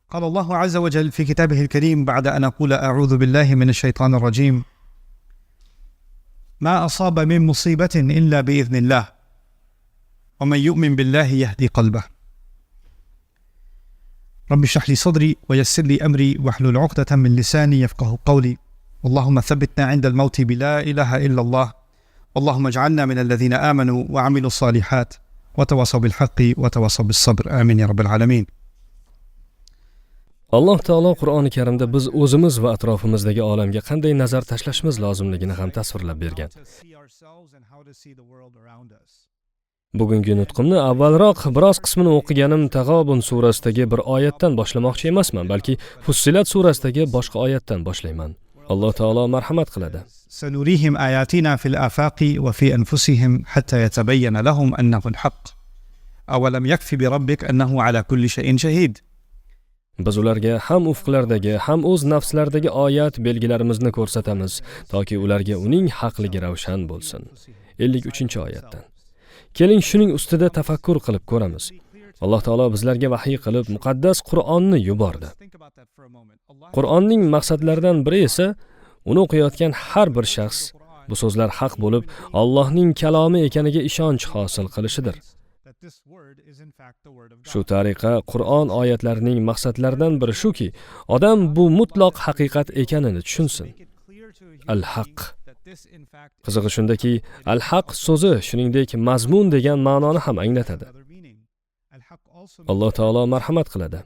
قال الله عز وجل في كتابه الكريم بعد أن أقول أعوذ بالله من الشيطان الرجيم: ما أصاب من مصيبة إلا بإذن الله ومن يؤمن بالله يهدي قلبه. رب اشرح لي صدري ويسر لي أمري واحلل عقدة من لساني يفقه قولي. اللهم ثبتنا عند الموت بلا إله إلا الله. اللهم اجعلنا من الذين آمنوا وعملوا الصالحات وتواصوا بالحق وتواصوا بالصبر. آمين يا رب العالمين. Alloh taolo Qur'oni Karimda biz o'zimiz va atrofimizdagi olamga qanday nazar tashlashimiz lozimligini ham tasvirlab bergan. Bugungi nutqimni avvalroq biroz qismini o'qiganim Tag'obun surasidagi bir oyatdan boshlamoqchi emasman, balki Fussilat surasidagi boshqa oyatdan boshlayman. Alloh taolo marhamat qiladi. سنريهم آياتنا في الآفاق وفي أنفسهم حتى يتبين لهم أنه الحق أولم يكفي بربك أنه على كل شيء شهيد. Biz ularga ham ufqlardagi, ham o'z nafslardagi oyat belgilarimizni ko'rsatamiz, toki ularga uning haqligi ravshan bo'lsin. 53-oyatdan. Keling shuning ustida tafakkur qilib ko'ramiz. Alloh taolo bizlarga vahiy qilib muqaddas Qur'onni yubordi. Qur'onning maqsadlaridan biri esa uni o'qiyotgan har bir shaxs bu so'zlar haq bo'lib, Allohning kalomi ekaniga ishonch hosil qilishidir. Shu tariqa Qur'on oyatlarining maqsadlaridan biri shuki, odam bu mutloq haqiqat ekanini tushunsin. Al-haq. Qizig'i shundaki, al-haq so'zi shuningdek mazmun degan ma'noni ham anglatadi. Alloh taolo marhamat qiladi.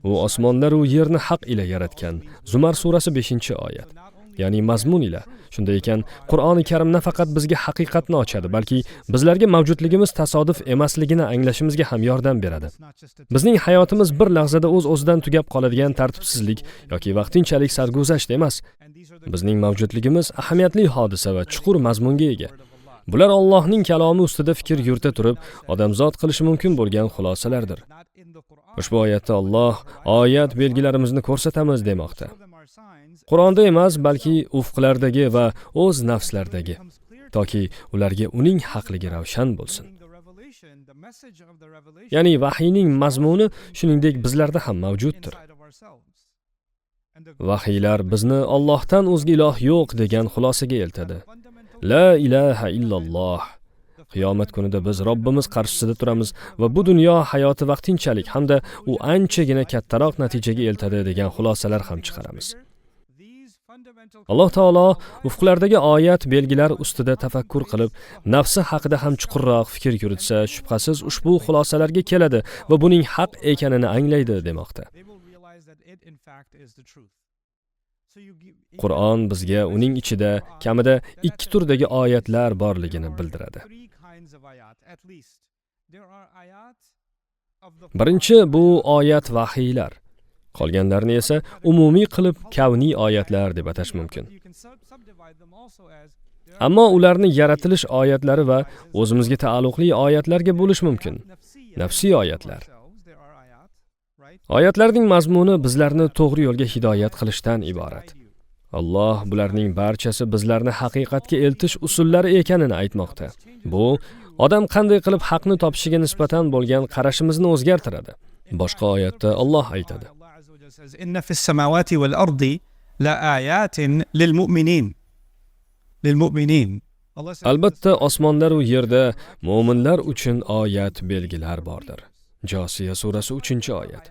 U osmonlar va yerni haq ila yaratgan. Zumar surasi 5-oyat. Ya'ni mazmun ila. Shunday ekan, Qur'oni Karim nafaqat bizga haqiqatni ochadi, balki bizlarga mavjudligimiz tasodif emasligini anglashimizga ham yordam beradi. Bizning hayotimiz bir lahzada o'z-o'zidan tugab qoladigan tartibsizlik yoki vaqtinchalik sarguzasht emas. Bizning mavjudligimiz ahamiyatli hodisa va chuqur mazmunga ega. Bular Allohning kalomi ustida fikr yurita turib, odamzod qilishi mumkin bo'lgan xulosalardir. Ushbu oyatda Alloh oyat belgilarimizni ko'rsatamiz demoqda. Qur'onda emas, balki ufqlardagi va o'z nafslardagi, toki ularga uning haqligi ravshan bo'lsin. Ya'ni vahiyning mazmuni shuningdek bizlarda ham mavjuddir. Vahiylar bizni Allohdan o'zga iloh yo'q degan xulosaga eltadi. La ilaha illalloh. Qiyomat kunida biz Robbimiz qarshisida turamiz va bu dunyo hayoti vaqtinchalik hamda u anchagina kattaroq natijaga eltadi degan xulosalar ham chiqaramiz. Alloh taolo ufqlardagi oyat belgilar ustida tafakkur qilib, nafsi haqida ham chuqurroq fikr yuritsa, shubhasiz ushbu xulosalarga keladi va buning haq ekanini anglaydi demoqda. Qur'on bizga uning ichida kamida 2 turdagi oyatlar borligini bildiradi. Birinchi bu oyat vahiylar. Qolganlarni esa umumiy qilib kavniy oyatlar deb atash mumkin. Ammo ularni yaratilish oyatlari va o'zimizga taalluqli oyatlarga bo'lish mumkin. Nafsiy oyatlar. Oyatlarning mazmuni bizlarni to'g'ri yo'lga hidoyat qilishdan iborat. Alloh bularning barchasi bizlarni haqiqatga eltish usullari ekanini aytmoqda. Bu odam qanday qilib haqni topishiga nisbatan bo'lgan qarashimizni o'zgartiradi. Boshqa oyatda Alloh aytadi: إن في السماوات والأرض لآيات للمؤمنين. Albatta osmonlar va yerda mu'minlar uchun oyat belgilar bordir. Josiya surasi 3-oyat.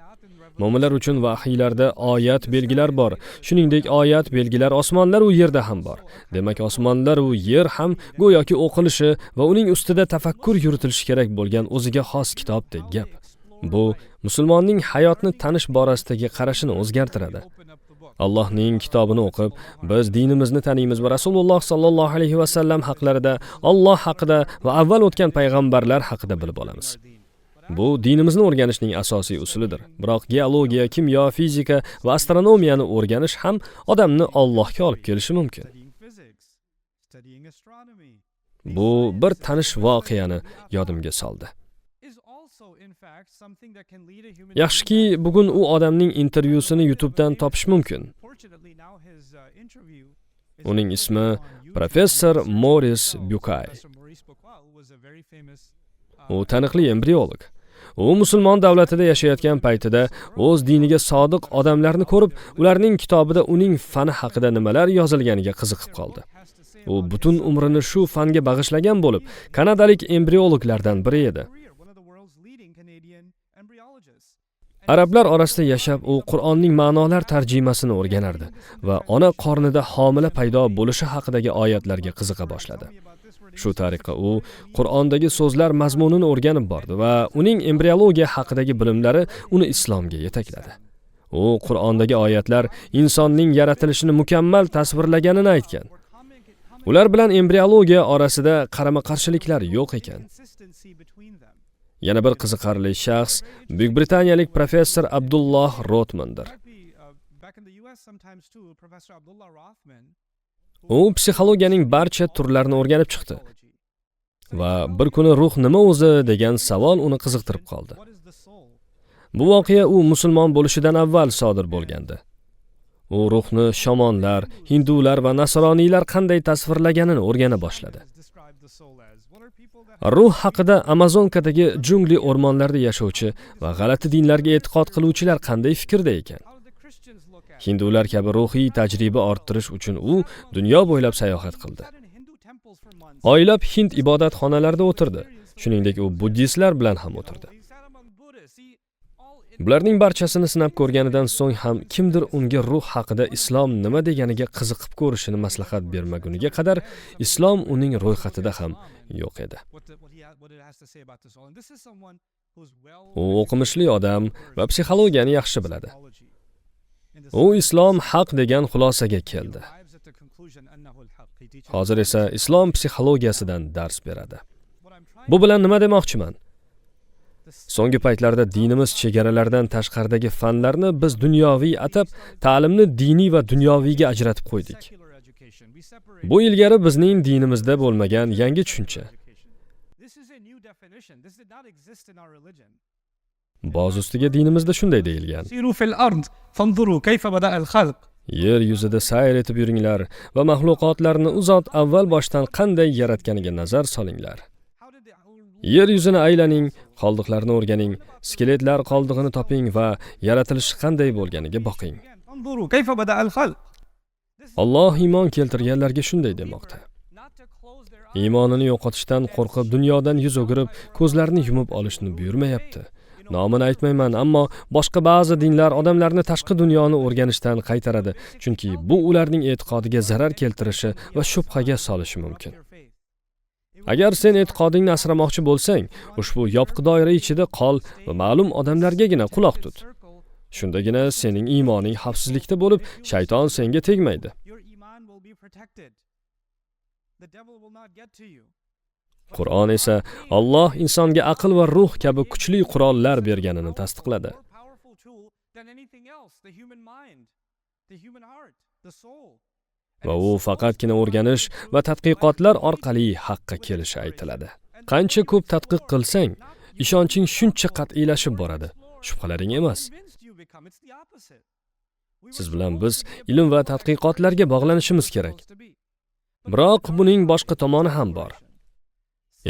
Mu'minlar uchun vahiylarda oyat belgilar bor. Shuningdek oyat belgilar osmonlar va yerda ham bor. Demak, osmonlar va yer ham go'yoki o'qilishi va uning ustida tafakkur yuritilishi kerak bo'lgan o'ziga xos kitobdek gap. Bu musulmonning hayotni tanish borasidagi qarashini o'zgartiradi. Allohning kitobini o'qib, biz dinimizni taniymiz va Rasululloh sallallohu alayhi va sallam haqlarida, Alloh haqida va avval o'tgan payg'ambarlar haqida bilib olamiz. Bu dinimizni o'rganishning asosiy usulidir. Biroq geologiya, kimyo, fizika va astronomiyani o'rganish ham odamni Allohga olib kelishi mumkin. Bu bir tanish voqeani yodimga soldi. Yaxshiki, bugun u odamning intervyusini YouTube'dan topish mumkin. Uning ismi professor Maurice Bucaille. U taniqli embriolog. U musulmon davlatida yashayotgan paytida o'z diniga sodiq odamlarni ko'rib, ularning kitobida uning fani haqida nimalar yozilganiga qiziqib qoldi. U butun umrini shu fanga bag'ishlagan bo'lib, kanadalik embriologlardan biri edi. Arablar orasida yashab, u Qur'onning ma'nolar tarjimasini o'rganardi va ona qornida homila paydo bo'lishi haqidagi oyatlarga qiziqa boshladi. Shu tariqa u Qur'ondagi so'zlar mazmunini o'rganib bordi va uning embriologiya haqidagi bilimlari uni islomga yetakladi. U Qur'ondagi oyatlar insonning yaratilishini mukammal tasvirlaganini aytgan. Ular bilan embriologiya orasida qarama-qarshiliklar yo'q ekan. Yana bir qiziqarli shaxs Buyuk Britaniyalik professor Abdullah Rothmandir. U psixologiyaning barcha turlarini o'rganib chiqdi va bir kuni ruh nima o'zi degan savol uni qiziqtirib qoldi. Bu voqea u musulmon bo'lishidan avval sodir bo'lgandi. U ruhni shamonlar, hindular va nasroniylar qanday tasvirlaganini o'rgana boshladi. Ruh haqida Amazonkadagi jungli o'rmonlarda yashovchi va g'alati dinlarga e'tiqod qiluvchilar qanday fikrda ekan? Hindular kabi ruhiy tajriba orttirish uchun u dunyo bo'ylab sayohat qildi. Oylab hind ibodatxonalarida o'tirdi. Shuningdek, u buddistlar bilan ham o'tirdi. Bularning barchasini sinab ko'rganidan so'ng ham kimdir unga ruh haqida islom nima deganiga qiziqib ko'rishini maslahat bermaguniga qadar islom uning ro'yxatida ham yo'q edi. U o'qimishli odam va psixologiyani yaxshi biladi. U islom haq degan xulosaga keldi. Hozir esa islom psixologiyasidan dars beradi. Bu bilan nima demoqchiman? So'nggi paytlarda dinimiz chegaralardan tashqaridagi fanlarni biz dunyoviy atab, ta'limni diniy va dunyoviyga ajratib qo'ydik. Bu ilgari bizning dinimizda bo'lmagan yangi tushuncha. Boz ustiga dinimizda shunday deyilgan: yer yuzida sayr etib yuringlar va mahluqotlarni u zot avval boshdan qanday yaratganiga nazar solinglar. Yer yuzini aylaning, qoldiqlarni o'rganing, skeletlar qoldig'ini toping va yaratilish qanday bo'lganiga boqing. Alloh iymon keltirganlarga shunday demoqda. Iymonini yo'qotishdan qo'rqib, dunyodan yuz o'girib, ko'zlarini yumib olishni buyurmayapti. Nomini aytmayman, ammo boshqa ba'zi dinlar odamlarni tashqi dunyoni o'rganishdan qaytaradi, chunki bu ularning e'tiqodiga zarar keltirishi va shubhaga solishi mumkin. Agar sen e'tiqodingni asramoqchi bo'lsang, ushbu yopiq doira ichida qol va ma'lum odamlargagina quloq tut. Shundagina sening iymoning xavfsizlikda bo'lib, shayton senga tegmaydi. Qur'on esa Alloh insonga aql va ruh kabi kuchli qurollar berganini tasdiqladi. Va u faqatgina o'rganish va tadqiqotlar orqali haqqa kelishi aytiladi. Qancha ko'p tadqiq qilsang, ishonching shuncha qat'iylashib boradi. Shubhalaring emas. Siz bilan biz ilm va tadqiqotlarga bog'lanishimiz kerak. Biroq buning boshqa tomoni ham bor.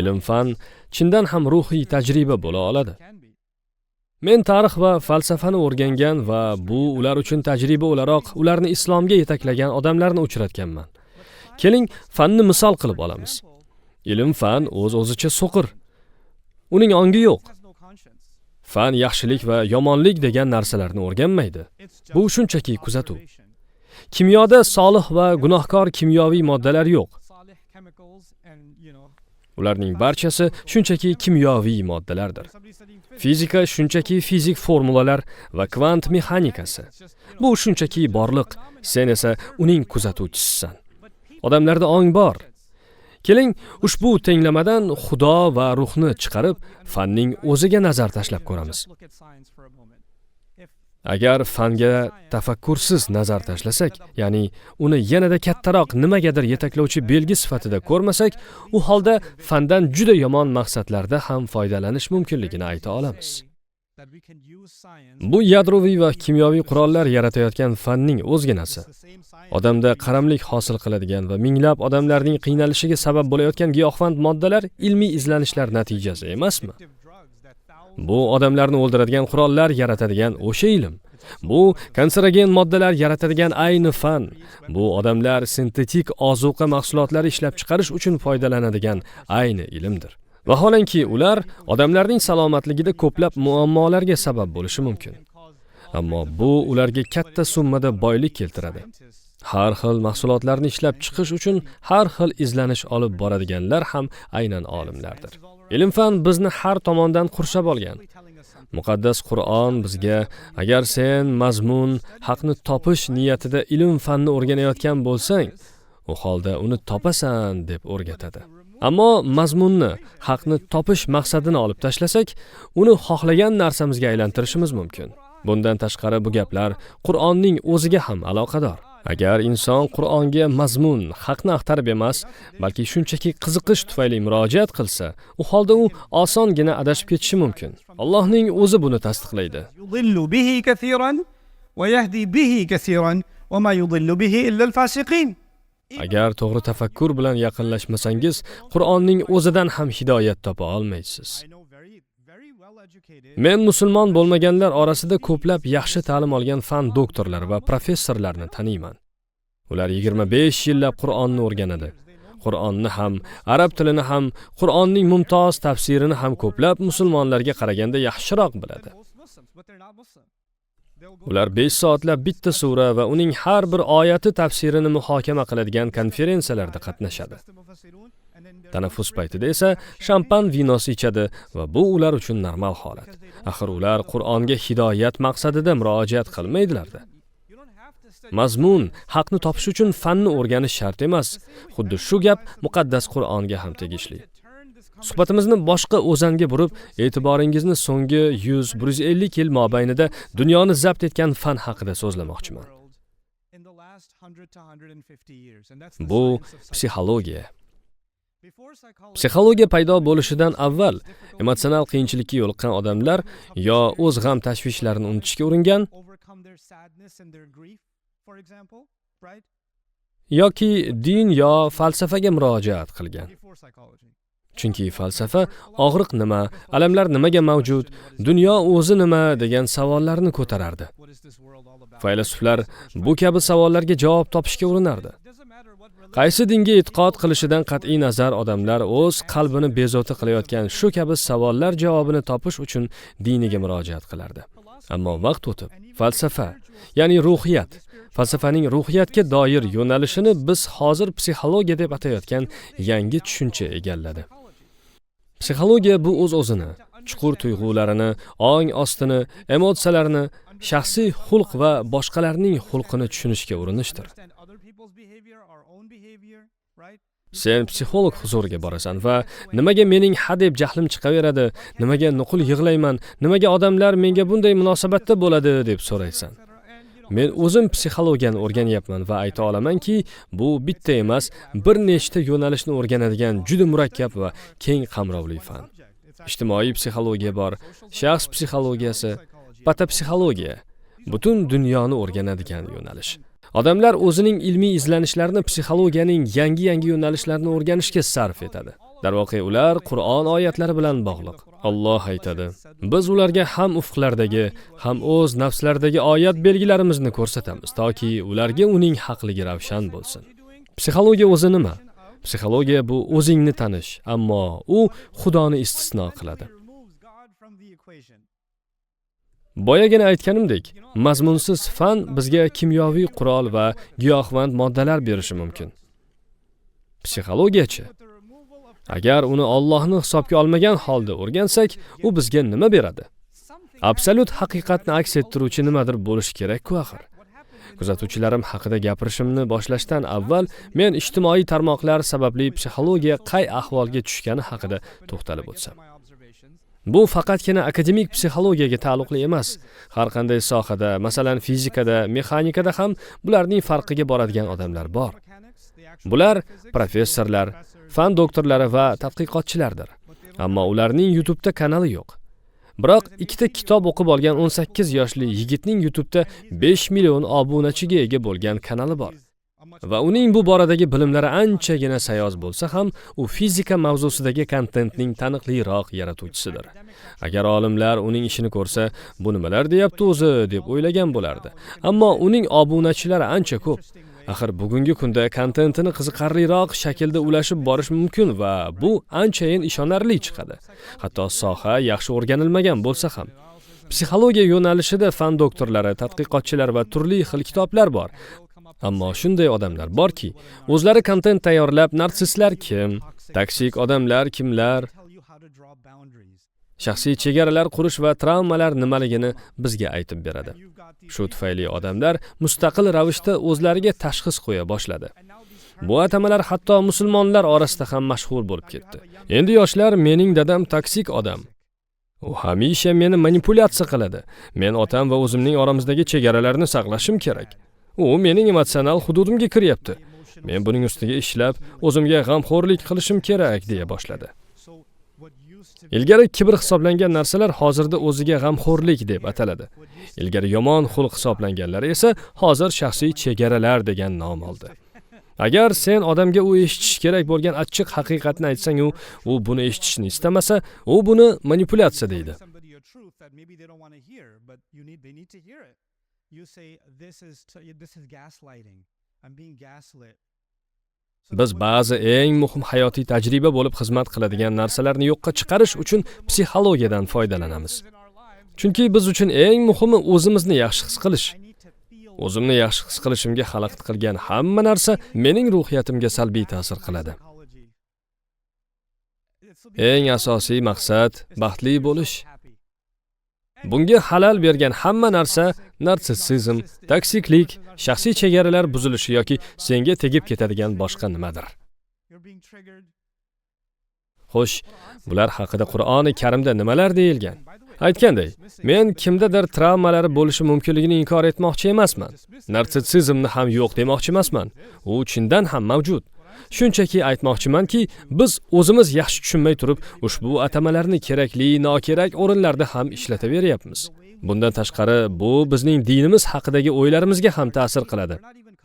Ilm-fan chindan ham ruhiy tajriba bo'la oladi. Men tarix va falsafani o'rgangan va bu ular uchun tajriba o'laroq ularni islomga yetaklagan odamlarni uchratganman. Keling, fanni misol qilib olamiz. Ilm-fan o'z-o'zicha so'qir. Uning ongi yo'q. Fan yaxshilik va yomonlik degan narsalarni o'rganmaydi. Bu shunchaki kuzatuv. Kimyoda solih va gunohkor kimyoviy moddalar yo'q. Ularning barchasi shunchaki kimyoviy moddalardir. Fizika shunchaki fizik formulalar va kvant mexanikasi. Bu shunchaki borliq, sen esa uning kuzatuvchisisan. Odamlarda ong bor. Keling, ushbu tenglamadan Xudo va ruhni chiqarib, fanning o'ziga nazar tashlab ko'ramiz. Agar fanga tafakkursiz nazar tashlasak, ya'ni uni yanada kattaroq nimagadir yetaklovchi belgi sifatida ko'rmasak, u holda fandan juda yomon maqsadlarda ham foydalanish mumkinligini ayta olamiz. Bu yadroviy va kimyoviy qurollar yaratayotgan fanning o'zginasi. Odamda qaramlik hosil qiladigan va minglab odamlarning qiynalishiga sabab bo'layotgan giyohvand moddalar ilmiy izlanishlar natijasi emasmi? Bu odamlarni o'ldiradigan qurollar yaratadigan o'sha ilm. Bu kanserogen moddalar yaratadigan ayni fan. Bu odamlar sintetik ozuqa mahsulotlari ishlab chiqarish uchun foydalanadigan ayni ilmdir. Vaholanki ular odamlarning salomatligida ko'plab muammolarga sabab bo'lishi mumkin. Ammo bu ularga katta summada boylik keltiradi. Har xil mahsulotlarni ishlab chiqish uchun har xil izlanish olib boradiganlar ham aynan olimlardir. Ilm-fan bizni har tomondan qurshab olgan. Muqaddas Qur'on bizga agar sen mazmun, haqni topish niyatida ilm-fanni o'rganayotgan bo'lsang, u holda uni topasan deb o'rgatadi. Ammo mazmunni, haqni topish maqsadini olib tashlasak, uni xohlagan narsamizga aylantirishimiz mumkin. Bundan tashqari bu gaplar Qur'onning o'ziga ham aloqador. Agar inson Qur'onga mazmun, haqni axtarib emas, balki shunchaki qiziqish tufayli murojaat qilsa, u holda u osongina adashib ketishi mumkin. Allohning o'zi buni tasdiqlaydi. يضل به كثيرا ويهدي به كثيرا وما يضل به إلا الفاسقين. Agar to'g'ri tafakkur bilan yaqinlashmasangiz, Qur'onning o'zidan ham hidoyat topa olmaysiz. Men musulmon bo'lmaganlar orasida ko'plab yaxshi ta'lim olgan fan doktorlar va professorlarni taniyman. Ular 25 yillab Qur'onni o'rganadi. Qur'onni ham, arab tilini ham, Qur'onning mumtoz tafsirini ham ko'plab musulmonlarga qaraganda yaxshiroq biladi. Ular 5 soatlab bitta sura va uning har bir oyati tafsirini muhokama qiladigan konferensiyalarda qatnashadi. Tanaffus paytida esa shampan vinosi ichadi va bu ular uchun normal holat. Axir ular Qur'onga hidoyat maqsadida murojaat qilmaydilar-da. Mazmun, haqni topish uchun fanni o'rganish shart emas. Xuddi shu gap muqaddas Qur'onga ham tegishli. Suhbatimizni boshqa o'zanga burib, e'tiboringizni so'nggi 100-150 yil mobaynida dunyoni zabt etgan fan haqida so'zlamoqchiman. Bu psixologiya. Psixologiya paydo bo'lishidan avval emotsional qiyinchilikka yo'liqqan odamlar yo o'z g'am tashvishlarini unutishga uringan yoki din yo falsafaga murojaat qilgan. Chunki falsafa og'riq nima, alamlar nimaga mavjud, dunyo o'zi nima degan savollarni ko'tarardi. Faylasuflar bu kabi savollarga javob topishga urinardi. Qaysi dinga e'tiqod qilishidan qat'iy nazar odamlar o'z qalbini bezovta qilayotgan shu kabi savollar javobini topish uchun diniga murojaat qilardi. Ammo vaqt o'tib, falsafa, ya'ni ruhiyat, falsafaning ruhiyatga doir yo'nalishini biz hozir psixologiya deb atayotgan yangi tushuncha egalladi. Psixologiya bu o'z-o'zini, chuqur tuyg'ularini, ong ostini, emotsiyalarini, shaxsiy xulq va boshqalarning xulqini tushunishga urinishdir. Sen psixolog huzuriga borasan va nimaga mening hadeb jahlim chiqaveradi, nimaga nuqul yig'layman, nimaga odamlar menga bunday munosabatda bo'ladi deb so'raysan. Men o'zim psixologiyani o'rganyapman va ayta olamanki, bu bitta emas, bir nechta yo'nalishni o'rganadigan juda murakkab va keng qamrovli fan. Ijtimoiy psixologiya bor, shaxs psixologiyasi, patopsixologiya, butun dunyoni o'rganadigan yo'nalish. Odamlar o'zining ilmiy izlanishlarini psixologiyaning yangi yo'nalishlarini o'rganishga sarf etadi. Darvoqe ular Qur'on oyatlari bilan bog'liq. Alloh aytadi: "Biz ularga ham ufqlardagi, ham o'z nafslaridagi oyat belgilarimizni ko'rsatamiz, toki ularga uning haqligi ravshan bo'lsin." Psixologiya o'zi nima? Psixologiya bu o'zingni tanish, ammo u Xudoni istisno qiladi. Boyagina aytganimdek, mazmunsiz fan bizga kimyoviy qurol va giyohvand moddalar berishi mumkin. Psixologiyachi, agar uni Allohni hisobga olmagan holda o'rgansak, u bizga nima beradi? Absolut haqiqatni aks ettiruvchi nimadir bo'lishi kerak-ku axir. Kuzatuvchilarim haqida gapirishimni boshlashdan avval men ijtimoiy tarmoqlar sababli psixologiya qay ahvolga tushgani haqida to'xtalib o'tsam. Bu faqatgina akademik psixologiyaga taalluqli emas. Har qanday sohada, masalan fizikada, mexanikada ham bularning farqiga boradigan odamlar bor. Bular professorlar, fan doktorlari va tadqiqotchilardir. Ammo ularning YouTube'da kanali yo'q. Biroq ikkita kitob o'qib olgan 18 yoshli yigitning YouTube'da 5 million obunachiga ega bo'lgan kanali bor. va uning bu boradagi bilimlari anchagina sayoz bo'lsa ham, u fizika mavzusidagi kontentning taniqliroq yaratuvchisidir. Agar olimlar uning ishini ko'rsa, bu nimalar deyapti o'zi deb o'ylagan bo'lardi. Ammo uning obunachilari ancha ko'p. Axir bugungi kunda kontentini qiziqarliroq shaklda ulashib borish mumkin va bu anchayin ishonarli chiqadi. Hatto soha yaxshi o'rganilmagan bo'lsa ham. Psixologiya yo'nalishida fan doktorlari, tadqiqotchilar va turli xil kitoblar bor. Ammo shunday odamlar borki, o'zlari kontent tayyorlab, narsistlar kim, toksik odamlar kimlar, shaxsiy chegaralar qurish va travmalar nimaligini bizga aytib beradi. Shu tufayli odamlar mustaqil ravishda o'zlariga tashxis qo'ya boshladi. Bu atamalar hatto musulmonlar orasida ham mashhur bo'lib ketdi. Endi yoshlar mening dadam toksik odam. U hamisha meni manipulyatsiya qiladi. Men otam va o'zimning oramizdagi chegaralarni saqlashim kerak. U mening emotsional hududimga kiryapti. Men buning ustiga ishlab, o'zimga g'amxo'rlik qilishim kerak deya boshladi. Ilgari kibr hisoblangan narsalar hozirda o'ziga g'amxo'rlik deb ataladi. Ilgari yomon xulq hisoblanganlari esa hozir shaxsiy chegaralar degan nom oldi. Agar sen odamga u eshitish kerak bo'lgan achchiq haqiqatni aytsang, u buni eshitishni istamasa, u buni manipulyatsiya deydi. Biz ba'zi eng muhim hayotiy tajriba bo'lib xizmat qiladigan narsalarni yo'qqa chiqarish uchun psixologiyadan foydalanamiz. Chunki biz uchun eng muhimi o'zimizni yaxshi his qilish. O'zimni yaxshi his qilishimga xalaqit qilgan hamma narsa mening ruhiyatimga salbiy ta'sir qiladi. Eng asosiy maqsad baxtli bo'lish. Bunga xalal bergan hamma narsa narsissizm, toksiklik, shaxsiy chegaralar buzilishi yoki senga tegib ketadigan boshqa nimadir. Xo'sh, bular haqida Qur'oni Karimda nimalar deyilgan? Aytganday, men kimdadir travmalari bo'lishi mumkinligini inkor etmoqchi emasman. Narsissizmni ham yo'q demoqchi emasman. U chindan ham mavjud. Shunchaki aytmoqchimanki, biz o'zimiz yaxshi tushunmay turib, ushbu atamalarni kerakli, nokerak o'rinlarda ham ishlataveryapmiz. Bundan tashqari, bu bizning dinimiz haqidagi o'ylarimizga ham ta'sir qiladi.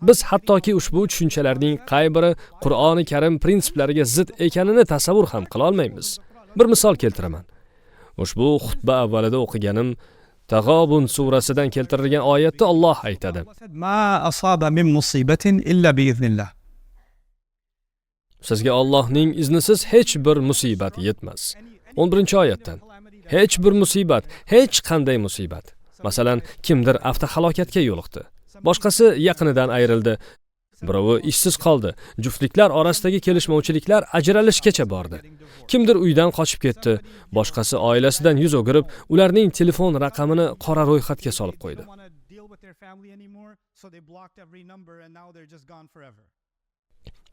Biz hattoki ushbu tushunchalarning qay biri Qur'oni Karim prinsiplariga zid ekanini tasavvur ham qila olmaymiz. Bir misol keltiraman. Ushbu xutba avvalida o'qiganim Tag'obun surasidan keltirilgan oyatda Alloh aytadi: Ma asaba min musibatin illa biiznillah. Sizga Allohning iznisiz hech bir musibat yetmas. 11-oyatdan. Hech bir musibat, hech qanday musibat. Masalan, kimdir avtohalokatga yo'liqdi. Boshqasi yaqinidan ayrildi. Birovi ishsiz qoldi. Juftliklar orasidagi kelishmovchiliklar ajralishgacha bordi. Kimdir uydan qochib ketdi. Boshqasi oilasidan yuz o'girib, ularning telefon raqamini qora ro'yxatga solib qo'ydi.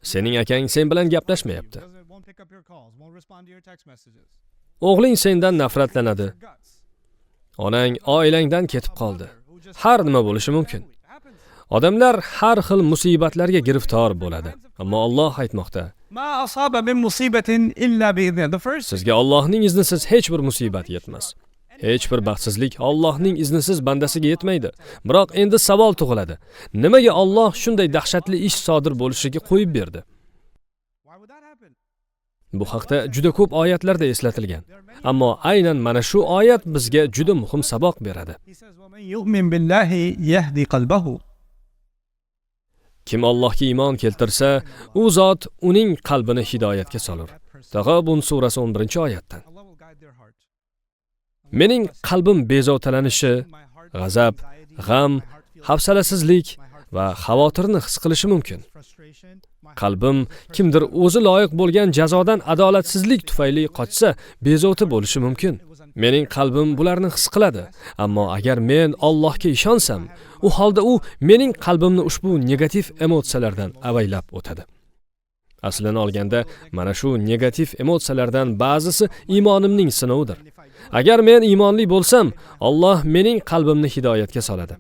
Sening akang sen bilan gaplashmayapti. O'g'ling sendan nafratlanadi. Onang oilangdan ketib qoldi. Har nima bo'lishi mumkin. Odamlar har xil musibatlarga giriftor bo'ladi. Ammo Alloh aytmoqda: Ma asaba min musibatin illa biiznillah. Sizga Allohning iznisiz hech bir musibat yetmas. Hech bir baxtsizlik Allohning iznisiz bandasiga yetmaydi. Biroq endi savol tug'iladi. Nimaga Alloh shunday dahshatli ish sodir bo'lishiga qo'yib berdi? Bu haqda juda ko'p oyatlarda eslatilgan. Ammo aynan mana shu oyat bizga juda muhim saboq beradi. Kim Allohga iymon keltirsa, u zot uning qalbini hidoyatga solar. Tag'obun surasi 11-oyatdan. Mening qalbim bezovtalanishi, g'azab, g'am, hafsalasizlik va xavotirni his qilishi mumkin. Qalbim kimdir o'zi loyiq bo'lgan jazodan adolatsizlik tufayli qochsa, bezovta bo'lishi mumkin. Mening qalbim bularni his qiladi. Ammo agar men Allohga ishonsam, u holda u mening qalbimni ushbu negativ emotsiyalardan avaylab o'tadi. Aslini olganda, mana shu negativ emotsiyalardan ba'zisi iymonimning sinovidir. Agar men iymonli bo'lsam, Alloh mening qalbimni hidoyatga soladi.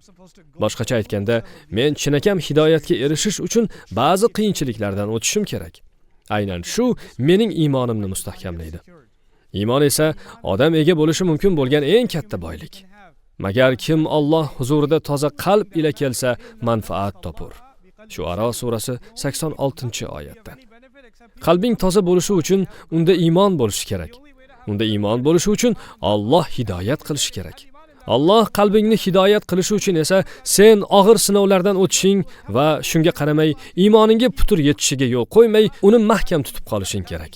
Boshqacha aytganda, men chinakam hidoyatga erishish uchun ba'zi qiyinchiliklardan o'tishim kerak. Aynan shu mening iymonimni mustahkamlaydi. Iymon esa odam ega bo'lishi mumkin bo'lgan eng katta boylik. Magar kim Alloh huzurida toza qalb ila kelsa, manfaat topur. Shuaro surasi 86-oyatdan. Qalbing toza bo'lishi uchun unda iymon bo'lishi kerak. Unda iymon bo'lishi uchun Alloh hidoyat qilishi kerak. Alloh qalbingni hidoyat qilishi uchun esa sen og'ir sinovlardan o'tishing va shunga qaramay iymoningga putur yetishiga yo'l qo'ymay, uni mahkam tutib qolishing kerak.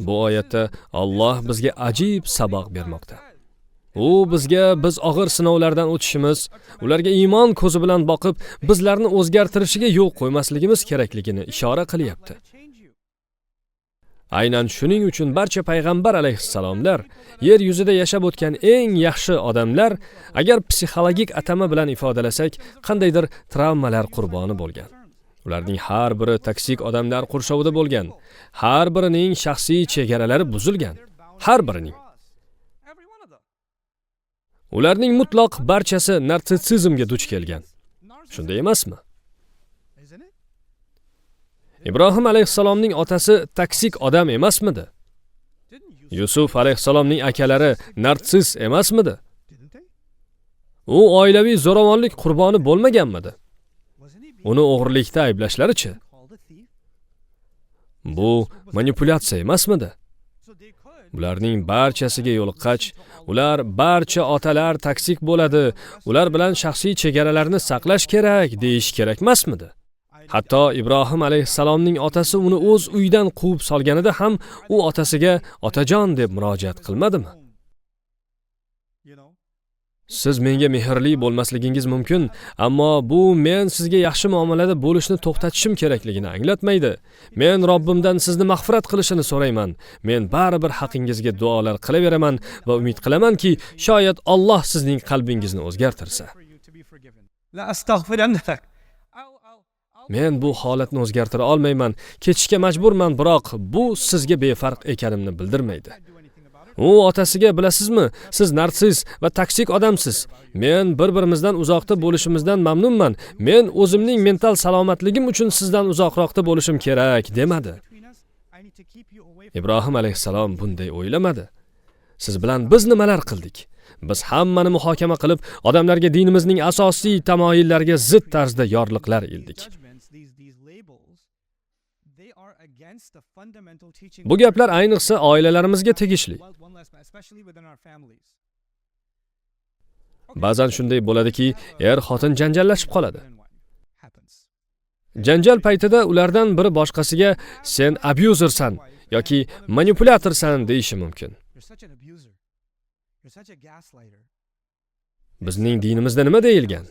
Bu oyatda Alloh bizga ajib saboq bermoqda. U bizga biz og'ir sinovlardan o'tishimiz, ularga iymon ko'zi bilan boqib, bizlarni o'zgartirishiga yo'l qo'ymasligimiz kerakligini ishora qilyapti. Aynan shuning uchun barcha payg'ambar alayhissalomlar yer yuzida yashab o'tgan eng yaxshi odamlar, agar psixologik atama bilan ifodalasak, qandaydir travmalar qurboni bo'lgan. Ularning har biri toksik odamlar qurshovida bo'lgan. Har birining shaxsiy chegaralari buzilgan. Har birining. Ularning mutlaq barchasi narsissizmga duch kelgan. Shunday emasmi? Ibrohim alayhissalomning otasi toksik odam emasmidi? Yusuf alayhissalomning akalari narsiss emasmidi? U oilaviy zo'ravonlik qurboni bo'lmaganmidi? Uni o'g'irlikda ayblashlarichi? Bu manipulyatsiya emasmidi? Bularning barchasiga yo'liqqach, ular barcha otalar toksik bo'ladi, ular bilan shaxsiy chegaralarni saqlash kerak, deyish kerak emasmidi? Hatto Ibrohim alayhissalomning otasi uni o'z uyidan quvib solganida ham u otasiga otajon deb murojaat qilmadimi? Siz menga mehrli bo'lmasligingiz mumkin, ammo bu men sizga yaxshi muomalada bo'lishni to'xtatishim kerakligini anglatmaydi. Men Robbimdan sizni mag'firat qilishini so'rayman. Men baribir haqingizga duolar qilaveraman va umid qilamanki, shoyat Alloh sizning qalbingizni o'zgartirsa. La astagfirannaka. Men bu holatni o'zgartira olmayman, ketishga majburman, biroq bu sizga befarq ekanimni bildirmaydi. U otasiga, bilasizmi, siz narsiss va toksik odamsiz. Men bir-birimizdan uzoqda bo'lishimizdan mamnunman. Men o'zimning mental salomatligim uchun sizdan uzoqroqda bo'lishim kerak demadi. Ibrohim alayhissalom bunday o'ylamadi. Siz bilan biz nimalar qildik? Biz hammani muhokama qilib, odamlarga dinimizning asosiy tamoyillariga zid tarzda yorliqlar ildik. Bu gaplar ayniqsa oilalarimizga tegishli. Ba'zan shunday bo'ladiki, xotin janjallashib qoladi. Janjal paytida ulardan biri boshqasiga sen abusersan yoki manipulyatorsan deyishi mumkin. Bizning dinimizda nima deyilgan?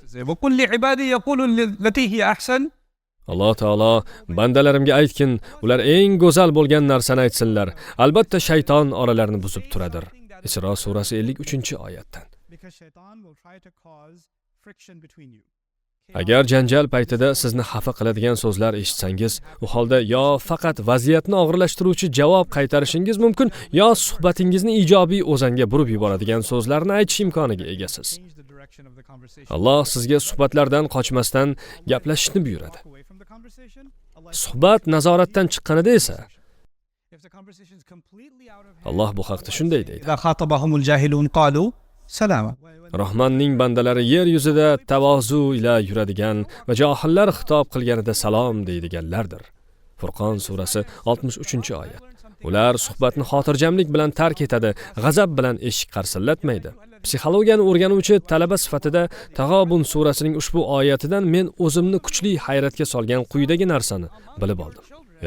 Alloh taolo bandalarimga aytkin, ular eng go'zal bo'lgan narsani aytsinlar. Albatta shayton oralarini buzib turadir. Isro surasi 53-oyatdan. Agar janjal paytida sizni xafa qiladigan so'zlar eshitsangiz, u holda yo faqat vaziyatni og'irlashtiruvchi javob qaytarishingiz mumkin, yo suhbatingizni ijobiy o'zanga burib yuboradigan so'zlarni aytish imkoniga egasiz. Alloh sizga suhbatlardan qochmasdan gaplashishni buyuradi. Suhbat nazoratdan chiqqanida esa Alloh bu haqda shunday deydi. Rahmonning bandalari yer yuzida tavozu ila yuradigan va johillar xitob qilganida salom deydiganlardir. Furqon surasi 63-oyat. Ular suhbatni xotirjamlik bilan tark etadi, g'azab bilan eshik qarsillatmaydi. Psixologiyani o'rganuvchi talaba sifatida Tag'obun surasining ushbu oyatidan men o'zimni kuchli hayratga solgan quyidagi narsani bilib oldim.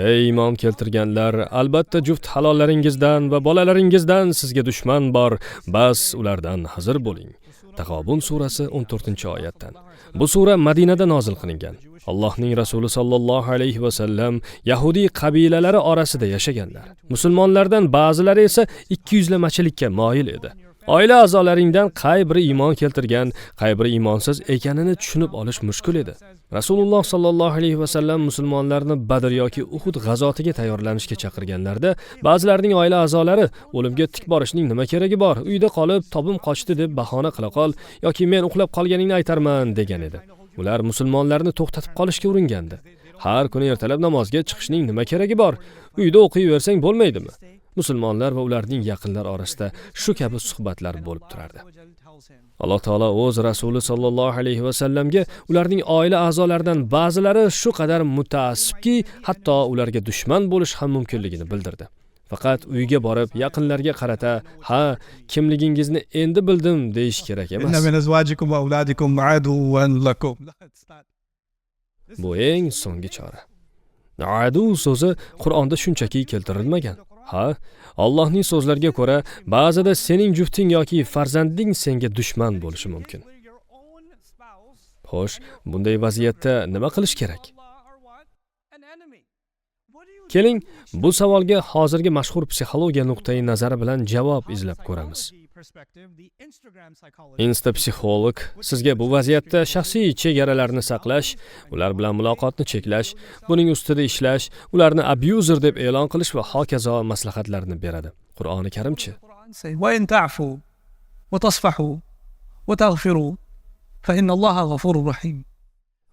Ey iymon keltirganlar, albatta juft halollaringizdan va bolalaringizdan sizga dushman bor, bas ulardan hazir bo'ling. Tag'obun surasi 14-oyatdan. Bu sura Madinada nozil qilingan. Allohning Rasuli sallallohu alayhi va sallam Yahudi qabilalari orasida yashaganlar. Musulmonlardan ba'zilari esa 200lamachilikka moyil edi. Oila a'zolaringdan qay biri iymon keltirgan, qay biri iymonsiz ekanini tushunib olish mushkul edi. Rasululloh sallallohu alayhi va sallam musulmonlarni Badr yoki Uhud g'azotiga tayyorlanishga chaqirganlarda, ba'zilarining oila a'zolari o'limga tik borishning nima keragi bor? Uyda qolib, tobim qochdi deb bahona qila qol yoki men uxlab qolganingni aytarman degan edi. Ular musulmonlarni to'xtatib qolishga uringandi. Har kuni ertalab namozga chiqishning nima keragi bor? Uyda o'qiyversang bo'lmaydimi? musulmonlar va ularning yaqinlar orasida shu kabi suhbatlar bo'lib turardi. Alloh taolo o'z rasuli sollallohu alayhi va sallamga ularning oila a'zolaridan ba'zilari shu qadar mutaassibki, hatto ularga dushman bo'lish ham mumkinligini bildirdi. Faqat uyga borib, yaqinlarga qarata, "Ha, kimligingizni endi bildim" deyish kerak emas. Bu eng so'nggi chora. Adu so'zi Qur'onda shunchaki keltirilmagan. Ha, Allohning so'zlariga ko'ra, ba'zida sening jufting yoki farzanding senga dushman bo'lishi mumkin. Xo'sh, bunday vaziyatda nima qilish kerak? Keling, bu savolga hozirgi mashhur psixologiya nuqtai nazari bilan javob izlab ko'ramiz. Instapsixolog sizga bu vaziyatda shaxsiy chegaralarni saqlash, ular bilan muloqotni cheklash, buning ustida ishlash, ularni abuser deb e'lon qilish va hokazo maslahatlarni beradi. Qur'oni Karimchi: وإن تعفوا وتصفحوا وتغفروا فإن الله غفور رحيم.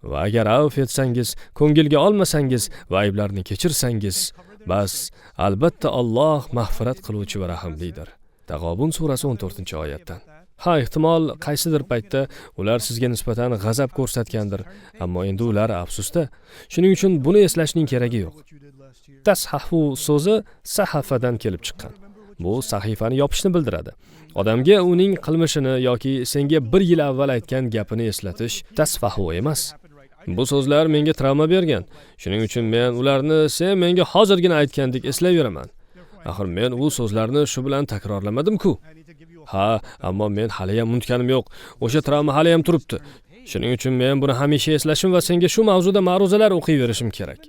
Va agar afv etsangiz, ko'ngilga olmasangiz va ayblarni kechirsangiz, bas albatta Alloh mag'firat qiluvchi va rahimlidir. Tag'obun surasi 14-oyatdan. Ha, ehtimol qaysidir paytda ular sizga nisbatan g'azab ko'rsatgandir, ammo endi ular afsusda. Shuning uchun buni eslashning keragi yo'q. Tashahu so'zi sahafadan kelib chiqqan. Bu sahifani yopishni bildiradi. Odamga uning qilmishini yoki senga 1 yil avval aytgan gapini eslatish tasfahu emas. Bu so'zlar menga travma bergan. Shuning uchun men ularni sen menga hozirgina aytgandek eslayveraman. Axir men u so'zlarni shu bilan takrorlamadim-ku. Ha, ammo men hali ham unutganim yo'q. O'sha travma hali ham turibdi. Shuning uchun men buni hamisha eslashim va senga shu mavzuda ma'ruzalar o'qiyverishim kerak.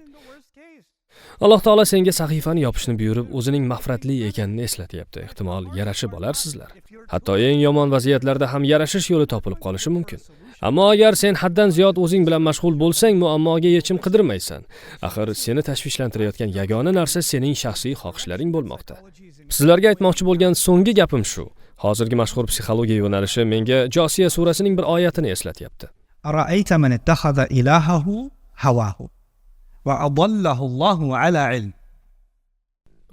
Alloh taolo senga sahifani yopishni buyurib, o'zining mag'firatli ekanini eslatyapti. Ehtimol yarashib olarsizlar. Hatto eng yomon vaziyatlarda ham yarashish yo'li topilib qolishi mumkin. Ammo agar sen haddan ziyod o'zing bilan mashg'ul bo'lsang, muammoga yechim qidirmaysan. Axir seni tashvishlantirayotgan yagona narsa sening shaxsiy xohishlaring bo'lmoqda. Sizlarga aytmoqchi bo'lgan so'nggi gapim shu. Hozirgi mashhur psixologiya yo'nalishi menga Josiya surasining bir oyatini eslatyapti. Ara'ayta man ittakhadha ilahahu hawahu va adallahu Allahu ala ilm.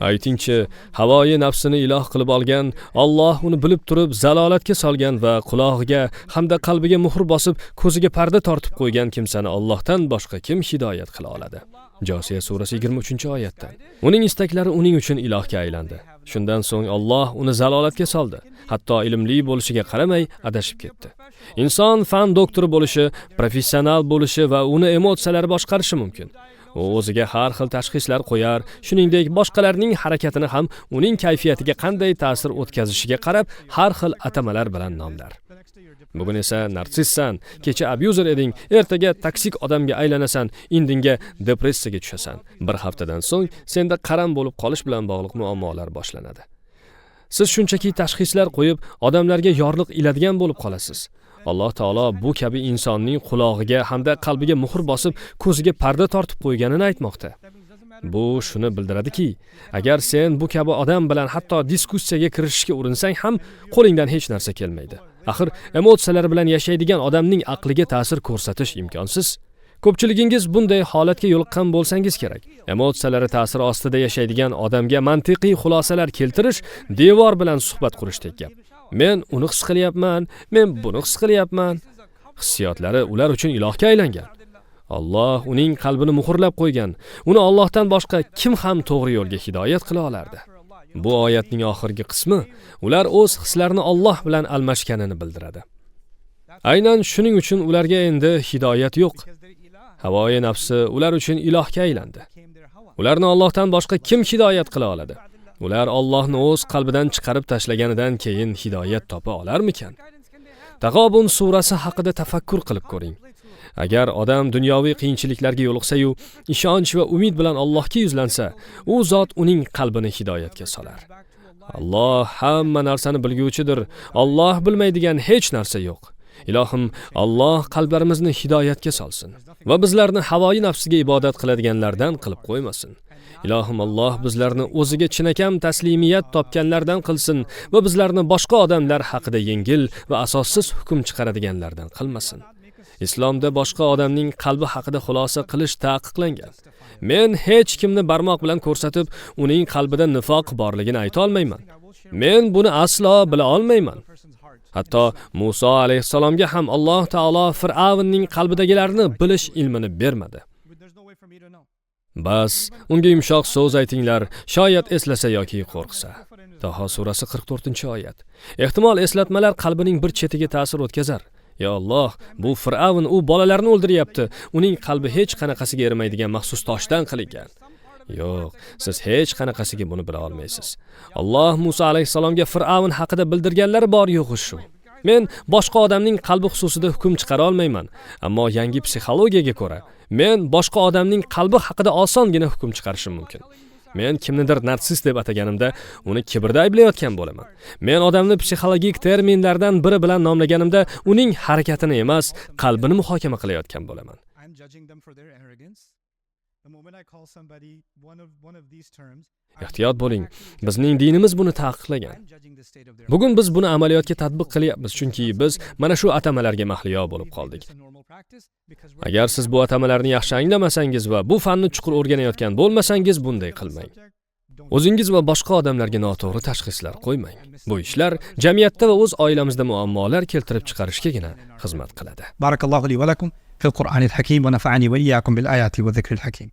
Aytingchi, havoyi nafsini iloh qilib olgan, Alloh uni bilib turib zalolatga solgan va quloqiga hamda qalbiga muhr bosib, ko'ziga parda tortib qo'ygan kimsani Allohdan boshqa kim hidoyat qila oladi? Josiya surasi 23-oyatdan. Uning istaklari uning uchun ilohga aylandi. Shundan so'ng Alloh uni zalolatga soldi. Hatto ilmli bo'lishiga qaramay adashib ketdi. Inson fan doktori bo'lishi, professional bo'lishi va uni emotsiyalari boshqarishi mumkin. U o'ziga har xil tashxislar qo'yar, shuningdek boshqalarning harakatini ham uning kayfiyatiga qanday ta'sir o'tkazishiga qarab har xil atamalar bilan nomlar. Bugun esa narsistsan, kecha abuser eding, ertaga toksik odamga aylanasan, indinga depressiyaga tushasan. Bir haftadan so'ng senda qaram bo'lib qolish bilan bog'liq muammolar boshlanadi. Siz shunchaki tashxislar qo'yib, odamlarga yorliq iladigan bo'lib qolasiz. Alloh taolo bu kabi insonning qulog'iga hamda qalbiga muhr bosib, ko'ziga parda tortib qo'yganini aytmoqda. Bu shuni bildiradiki, agar sen bu kabi odam bilan hatto diskussiyaga kirishishga urinsang ham qo'lingdan hech narsa kelmaydi. Axir emotsiyalari bilan yashaydigan odamning aqliga ta'sir ko'rsatish imkonsiz. Ko'pchiligingiz bunday holatga yo'liqqan bo'lsangiz kerak. Emotsiyalari ta'siri ostida yashaydigan odamga mantiqiy xulosalar keltirish devor bilan suhbat qurishdek gap. Men uni his qilyapman, men buni his qilyapman. Hissiyotlari ular uchun ilohga aylangan. Alloh uning qalbini muhrlab qo'ygan. Uni Allohdan boshqa kim ham to'g'ri yo'lga hidoyat qila olardi? Bu oyatning oxirgi qismi ular o'z hislarini Alloh bilan almashganini bildiradi. Aynan shuning uchun ularga endi hidoyat yo'q. Havoyi nafsi ular uchun ilohga aylandi. Ularni Allohdan boshqa kim hidoyat qila oladi? Ular Allohni o'z qalbidan chiqarib tashlaganidan keyin hidoyat topa olarmikan? Tag'obun surasi haqida tafakkur qilib ko'ring. Agar odam dunyoviy qiyinchiliklarga yo'liqsa-yu, ishonch va umid bilan Allohga yuzlansa, u zot uning qalbini hidoyatga solar. Alloh hamma narsani bilguvchidir. Alloh bilmaydigan hech narsa yo'q. Ilohim, Alloh qalblarimizni hidoyatga solsin va bizlarni havoyi nafsiga ibodat qiladiganlardan qilib qo'ymasin. Ilohim, Alloh bizlarni o'ziga chinakam taslimiyat topganlardan qilsin va bizlarni boshqa odamlar haqida yengil va asossiz hukm chiqaradiganlardan qilmasin. Islomda boshqa odamning qalbi haqida xulosa qilish taqiqlangan. Men hech kimni barmoq bilan ko'rsatib, uning qalbida nifoq borligini ayta olmayman. Men buni aslo bila olmayman. Hatto Musa alayhissalomga ham Alloh taolo Fir'avnning qalbidagilarni bilish ilmini bermadi. Bas, unga yumshoq so'z aytinglar, shoyat eslasa yoki qo'rqsa. Taho surasi 44-oyat. Ehtimol eslatmalar qalbining bir chetiga ta'sir o'tkazar. Ya Alloh, bu Fir'avn u bolalarni o'ldiryapti. Uning qalbi hech qanaqasiga erimaydigan maxsus toshdan qilingan. Yo'q, siz hech qanaqasiga buni bila olmaysiz. Alloh Musa alayhissalomga Fir'avn haqida bildirganlari bor yo'g'i shu. Men boshqa odamning qalbi xususida hukm chiqara olmayman, ammo yangi psixologiyaga ko'ra men boshqa odamning qalbi haqida osongina hukm chiqarishim mumkin. Men kimnidir narsist deb ataganimda, uni kibrda ayblayotgan bo'laman. Men odamni psixologik terminlardan biri bilan nomlaganimda, uning harakatini emas, qalbini muhokama qilayotgan bo'laman. Ehtiyot bo'ling. Bizning dinimiz buni taqiqlagan. Bugun biz buni amaliyotga tatbiq qilyapmiz, chunki biz mana shu atamalarga mahliyo bo'lib qoldik. Agar siz bu atamalarni yaxshi anglamasangiz va bu fanni chuqur o'rganayotgan bo'lmasangiz, bunday qilmang. O'zingiz va boshqa odamlarga noto'g'ri tashxislar qo'ymang. Bu ishlar jamiyatda va o'z oilamizda muammolar keltirib chiqarishgagina xizmat qiladi. Barakallohu li va lakum fil Qur'anil hakim va nafa'ani va iyyakum bil ayati va zikril hakim.